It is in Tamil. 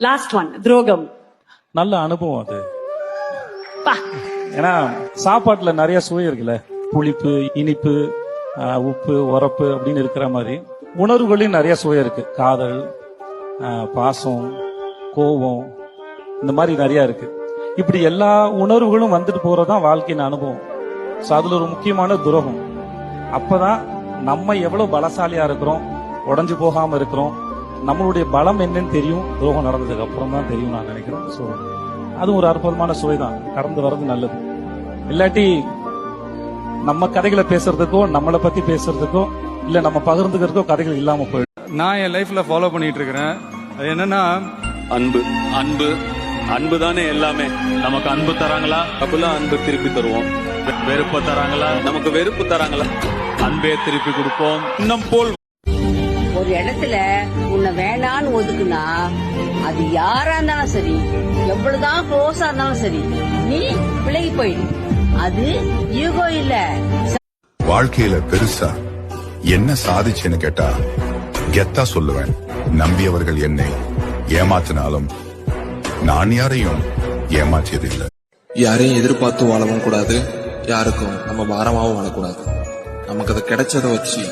லாஸ்ட் ஒன், துரோகம். நல்ல அனுபவம் அது. பா. ஏன்னா சாப்பாட்டுல நிறைய சுவை இருக்குல்ல, புளிப்பு, இனிப்பு, உப்பு, உரப்பு அப்படின்னு இருக்கிற மாதிரி உணர்வுகளையும் நிறைய சுவை இருக்கு. காதல், பாசம், கோபம், இந்த மாதிரி நிறைய இருக்கு. இப்படி எல்லா உணர்வுகளும் வந்துட்டு போறதுதான் வாழ்க்கையின் அனுபவம். ஸோ அதுல ஒரு முக்கியமான துரோகம். அப்பதான் நம்ம எவ்வளவு பலசாலியா இருக்கிறோம், உடஞ்சு போகாம இருக்கிறோம், நம்மளுடைய பலம் என்னன்னு தெரியும். துரோகம் நடந்ததுக்கு அப்புறம் தான் தெரியும் நான் நினைக்கிறேன். ஸோ அது ஒரு அற்புதமான சுவை தான், கடந்து வர்றது நல்லது. இல்லாட்டி நம்ம கதைகளை பேசுறதுக்கோ, நம்மளை பத்தி பேசுறதுக்கோ, இல்ல நம்ம பகிர்ந்துக்கிறதுக்கோ கதைகள் இல்லாம போயிடும். நான் என் லைஃப்ல ஃபாலோ பண்ணிட்டு இருக்கிறேன். அது என்னன்னா, அன்பு அன்பு அன்பு தானே எல்லாமே. நமக்கு அன்பு தராங்களா, அப்பெல்லாம் அன்பு திருப்பி தருவோம். வெறுப்பு தராங்களா, நமக்கு வெறுப்பு தராங்களா, அன்பே திருப்பி கொடுப்போம். இன்னும் போல் ஒரு இடத்துல உன்னை வேணான்னு ஒதுக்குனா அது யாரா இருந்தாலும் சரி, எவ்வளவுதான் க்ளோஸா இருந்தாலும் சரி, நீ விலகி போயிடு. அது ஈகோ இல்ல. வாழ்க்கையில பெருசா என்ன சாதிச்சேன்னு கேட்டா கெத்தா சொல்லுவேன். நம்பியவர்கள் என்னை ஏமாத்தினாலும் நான் யாரையும் ஏமாற்றியதில்லை. யாரையும் எதிர்பார்த்து வாழவும் கூடாது, யாருக்கும் நம்ம பாரமாவும் வாழக்கூடாது. நமக்கு அது கிடைச்சதை வச்சு